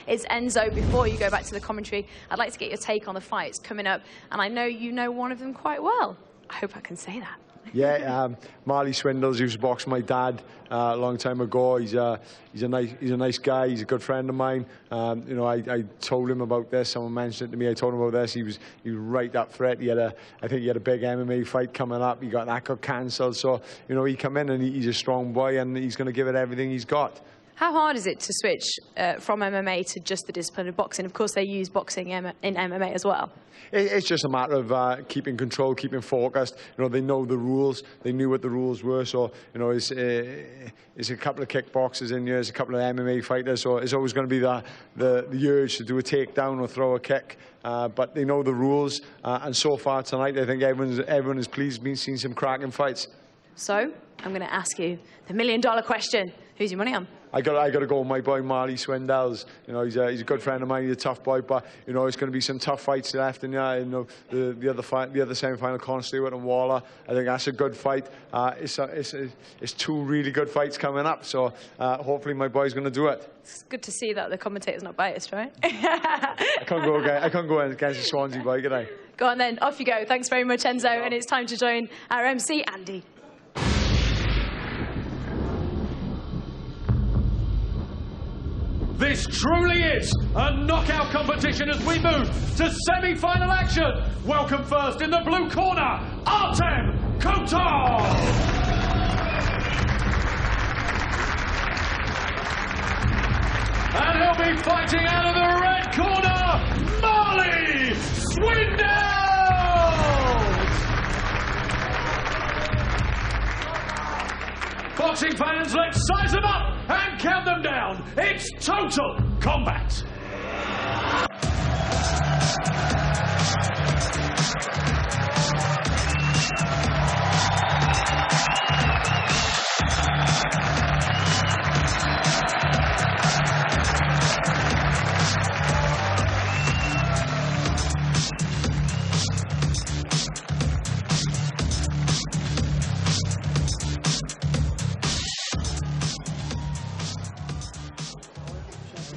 It's Enzo. Before you go back to the commentary, I'd like to get your take on the fights coming up, and I know you know one of them quite well. I hope I can say that. Yeah, Marley Swindells used to box my dad a long time ago. He's a nice guy. He's a good friend of mine. You know, I told him about this. Someone mentioned it to me. I told him about this. He was right up for it. I think he had a big MMA fight coming up. That got cancelled. So you know, he come in and he's a strong boy, and he's going to give it everything he's got. How hard is it to switch from MMA to just the discipline of boxing? Of course, they use boxing in MMA as well. It's just a matter of keeping control, keeping focused. You know, they know the rules. They knew what the rules were. So, you know, it's a couple of kickboxers in here, there's a couple of MMA fighters. So it's always going to be the urge to do a takedown or throw a kick. But they know the rules. And so far tonight, I think everyone is pleased being seeing some cracking fights. So I'm going to ask you the million-dollar question. Who's your money on? I got to go with my boy Marley Swindells. You know, he's a good friend of mine. He's a tough boy, but you know, it's going to be some tough fights left. And you know, the other semi-final, Conor Stewart and Waller. I think that's a good fight. It's two really good fights coming up. So hopefully my boy's going to do it. It's good to see that the commentator's not biased, right? I can't go against the Swansea boy, can I? Go on then, off you go. Thanks very much, Enzo, and it's time to join our MC, Andy. This truly is a knockout competition as we move to semi-final action. Welcome first in the blue corner, Artem Kotov. And he'll be fighting out of the red corner, Marley Swindells. Boxing fans, let's size them up and count them down. It's total combat.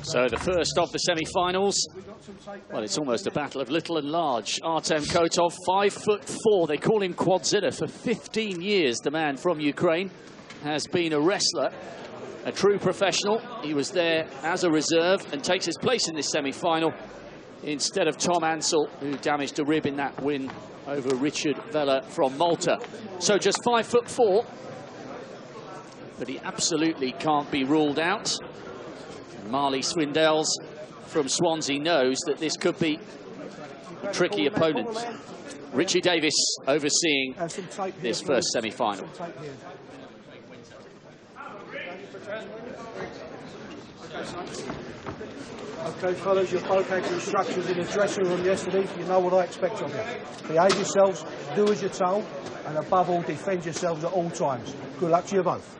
So the first of the semi-finals, well, it's almost a battle of little and large. Artem Kotov, 5'4". They call him Quadzilla. For 15 years, the man from Ukraine has been a wrestler, a true professional. He was there as a reserve and takes his place in this semi-final instead of Tom Ansell, who damaged a rib in that win over Richard Vella from Malta. So just 5'4", but he absolutely can't be ruled out. Marley Swindells from Swansea knows that this could be a tricky opponent. Richie Davis overseeing this first semi-final. Okay, fellas, you both had instructions in the dressing room yesterday. You know what I expect of you. Behave yourselves, do as you're told, and above all, defend yourselves at all times. Good luck to you both.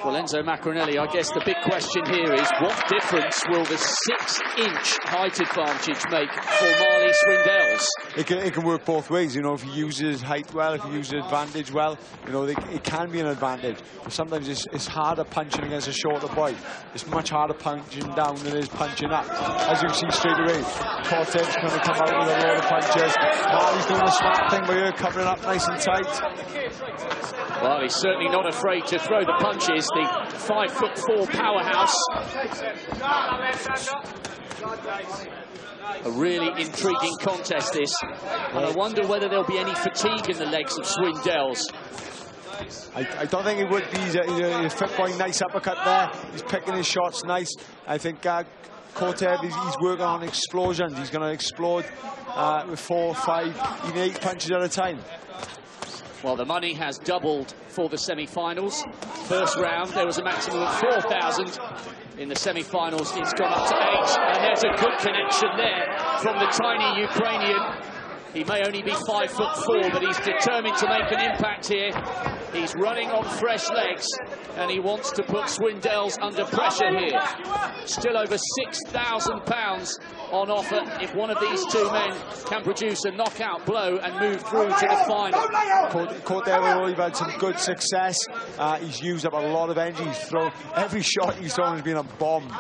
Well, Enzo Macronelli, I guess the big question here is what difference will the 6-inch height advantage make for Marley Swindells? It can work both ways, you know. If he uses height well, if he uses advantage well, you know, it can be an advantage. But sometimes it's harder punching against a shorter boy. It's much harder punching down than it is punching up. As you can see straight away, Kotov's going to come out with a lot of punches. Marley's doing a smart thing by her, covering up nice and tight. Well, he's certainly not afraid to throw the punches, the 5'4" powerhouse. A really intriguing contest, this. And I wonder whether there'll be any fatigue in the legs of Swindells. I don't think he would be. He's a fit boy, nice uppercut there. He's picking his shots nice. I think Kotov, he's working on explosions. He's going to explode with 4, 5, even 8 punches at a time. Well, the money has doubled for the semi-finals. First round, there was a maximum of 4,000. In the semi-finals, it's gone up to 8. And there's a good connection there from the tiny Ukrainian. He may only be 5'4", but he's determined to make an impact here. He's running on fresh legs, and he wants to put Swindells under pressure here. Still over £6,000 on offer if one of these two men can produce a knockout blow and move through to the final. Kotov, we've had some good success. He's used up a lot of energy. He's thrown, every shot he's thrown has been a bomb.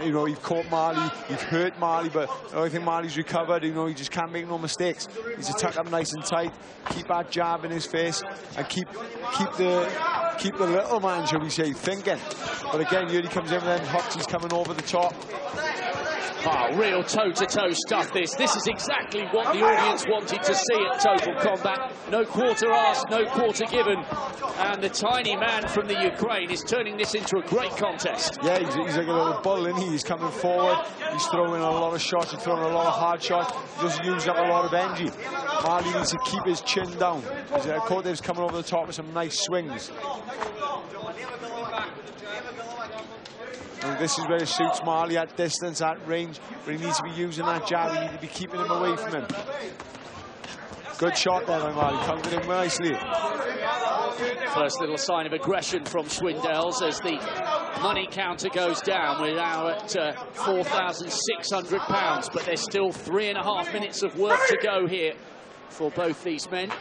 You know, you've caught Marley, you've hurt Marley, but I think Marley's recovered. You know, he just can't make no mistakes. He's attacked up nice and tight. Keep that jab in his face and keep the little man, shall we say, thinking. But again, here he comes in with them hooks. He's coming over the top. Oh, real toe-to-toe stuff, this. This is exactly what the audience wanted to see at Total Combat. No quarter asked, no quarter given. And the tiny man from the Ukraine is turning this into a great contest. Yeah, he's like a little bull, isn't he? He's coming forward. He's throwing a lot of shots. He's throwing a lot of hard shots. He doesn't use up a lot of energy. Marley needs to keep his chin down. Kotov's coming over the top with some nice swings. And this is where it suits Marley, at distance, at range, but he needs to be using that jab. We need to be keeping him away from him. Good shot there by Marley, countered him nicely. First little sign of aggression from Swindells as the money counter goes down. We're now at £4,600, but there's still 3.5 minutes of work to go here for both these men.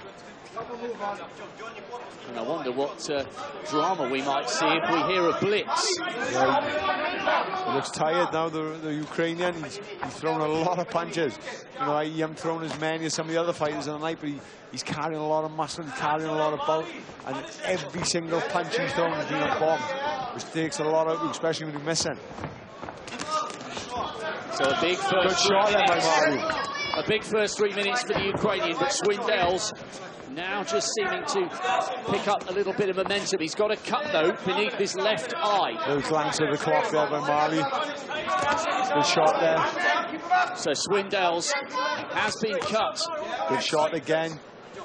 And I wonder what drama we might see if we hear a blitz. Yeah, he looks tired now, the Ukrainian. He's thrown a lot of punches. You know, he hasn't thrown as many as some of the other fighters in the night, but he's carrying a lot of muscle, he's carrying a lot of bulk, and every single punch he's thrown has been a bomb, which takes a lot out, especially when you're missing. So a big first shot there by Marley. A big first 3 minutes for the Ukrainian, but Swindells now just seeming to pick up a little bit of momentum. He's got a cut, though, beneath his left eye. Little glance of the clock there by Marley. Good shot there. So Swindells has been cut. Good shot again.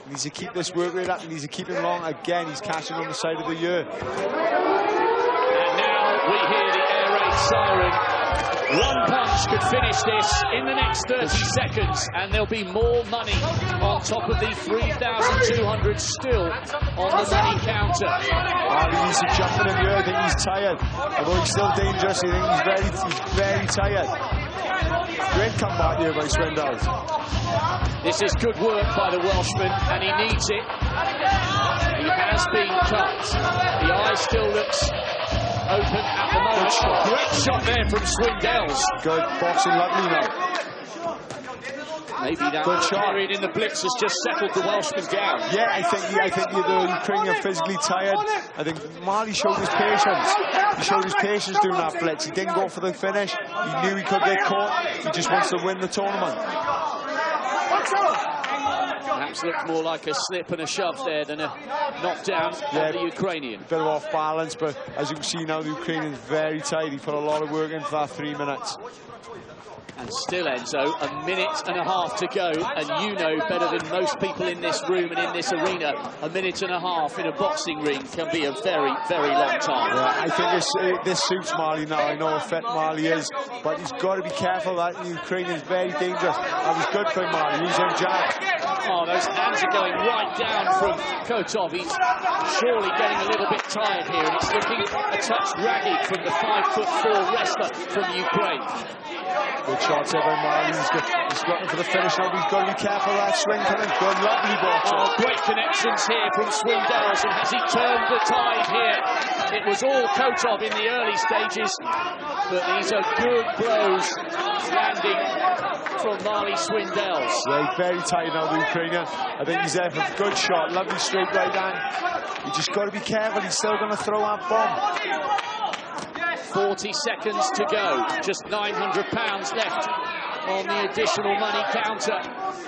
He needs to keep this work rate up. He needs to keep him long. Again, he's catching on the side of the ear. And now we hear the air raid siren. One punch could finish this in the next 30 seconds, and there'll be more money on top of the 3,200 still on the money counter. Marley needs to jump in the air. I think he's tired. Although he's still dangerous, I think he's very tired. Great comeback here by Swindells. This is good work by the Welshman, and he needs it. He has been cut. The eye still looks open at the moment. Great shot there from Swindells. Good boxing, lovely now. Maybe that period in the blitz has just settled the Welshman down. Yeah, I think the Ukrainian physically tired. I think Marley showed his patience. He showed his patience doing that blitz. He didn't go for the finish. He knew he could get caught. He just wants to win the tournament. Perhaps looked more like a slip and a shove there than a knockdown of the Ukrainian. Bit of off balance, but as you can see now, the Ukrainian's very tight. He put a lot of work in for that 3 minutes. And still, Enzo, 1.5 minutes to go, and you know better than most people in this room and in this arena, 1.5 minutes in a boxing ring can be a very, very long time. Yeah, I think this suits Marley now. I know how fit Marley is, but he's got to be careful. That Ukrainian is very dangerous. That was good for Marley. Use him jab. Oh, those hands are going right down from Kotov. He's surely getting a little bit tired here, and it's looking a touch ragged from the 5'4" wrestler from Ukraine. Good shots there by Marley. He's looking for the finish now. He's got to be careful of that swing coming. Good, lovely boxing. Oh, great connections here from Swindells, and has he turned the tide here? It was all Kotov in the early stages, but these are good blows landing from Marley Swindells. Yeah, he's very tight now, the Ukrainian. I think he's there for a good shot. Lovely straight right hand. You just got to be careful. He's still going to throw that bomb. 40 seconds to go. Just £900 left on the additional money counter.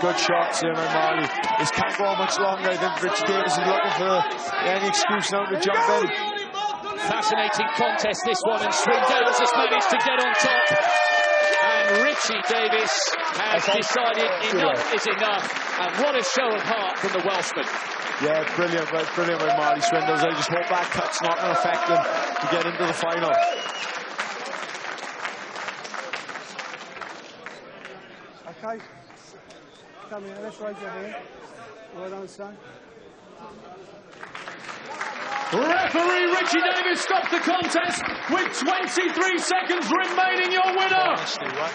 Good shots here by Marley. This can't go on much longer. I think Rich Davis is looking for any excuse now to jump in. Fascinating contest, this one, and Swindells has managed to get on top. And Richie Davis has decided enough is enough. And what a show of heart from the Welshman. Yeah, brilliant by Marley Swindells. I just hope that cut's not going to affect him to get into the final. Okay. Come here, let's raise your hand. Well done, son. Referee Richie Davis stopped the contest with 23 seconds remaining. Your winner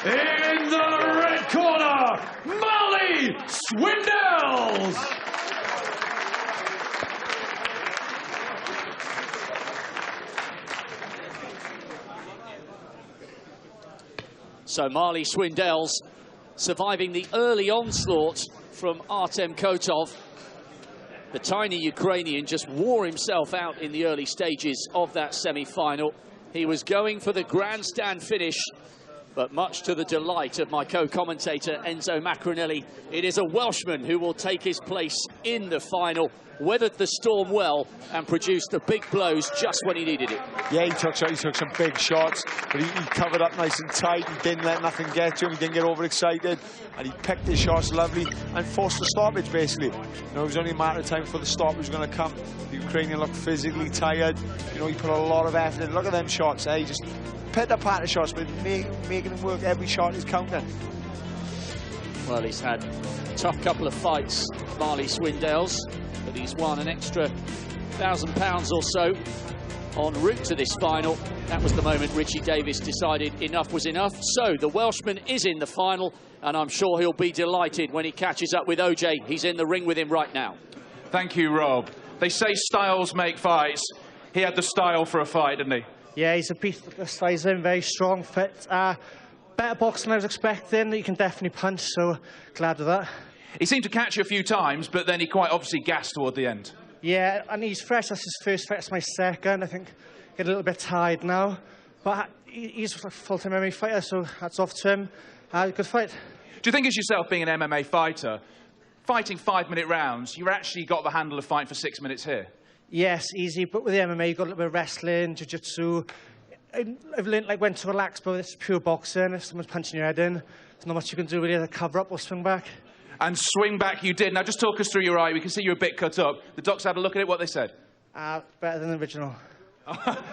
in the red corner, Marley Swindells. So Marley Swindells surviving the early onslaught from Artem Kotov. The tiny Ukrainian just wore himself out in the early stages of that semi-final. He was going for the grandstand finish, but much to the delight of my co-commentator Enzo Macronelli, it is a Welshman who will take his place in the final. Weathered the storm well and produced the big blows just when he needed it. Yeah, he took some big shots, but he covered up nice and tight. He didn't let nothing get to him. He didn't get overexcited, and he picked his shots lovely and forced the stoppage, basically. You know, it was only a matter of time before the stoppage was going to come. The Ukrainian looked physically tired. You know, he put a lot of effort in. Look at them shots, eh? He just picked the pattern shots, but making them work. Every shot is counting. Well, he's had a tough couple of fights, Marley Swindells, but he's won an extra £1,000 or so en route to this final. That was the moment Richie Davis decided enough was enough. So the Welshman is in the final, and I'm sure he'll be delighted when he catches up with OJ. He's in the ring with him right now. Thank you, Rob. They say styles make fights. He had the style for a fight, didn't he? Yeah, he's a beast at the size in, very strong, fit. Better boxing than I was expecting. He can definitely punch, so glad with that. He seemed to catch you a few times, but then he quite obviously gassed toward the end. Yeah, and he's fresh. That's his first fight. It's my second. I think get a little bit tired now. But he's a full-time MMA fighter, so hats off to him. Good fight. Do you think as yourself being an MMA fighter, fighting 5-minute rounds, you actually got the handle of fighting for 6 minutes here? Yes, easy. But with the MMA, you've got a little bit of wrestling, jiu-jitsu. I've learned like when to relax, but it's pure boxing. If someone's punching your head in, there's not much you can do really to cover up or swing back. And swing back you did. Now just talk us through your eye. We can see you're a bit cut up. The docs had a look at it. What they said? Better than the original.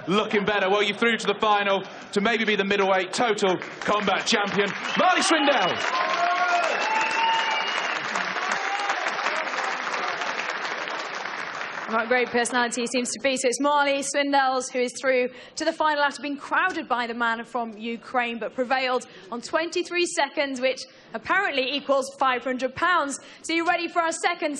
Looking better. Well, you through to the final to maybe be the middleweight total combat champion, Marley Swindells. What a great personality he seems to be. So it's Marley Swindells who is through to the final after being crowded by the man from Ukraine, but prevailed on 23 seconds, which apparently equals £500. So you ready for our second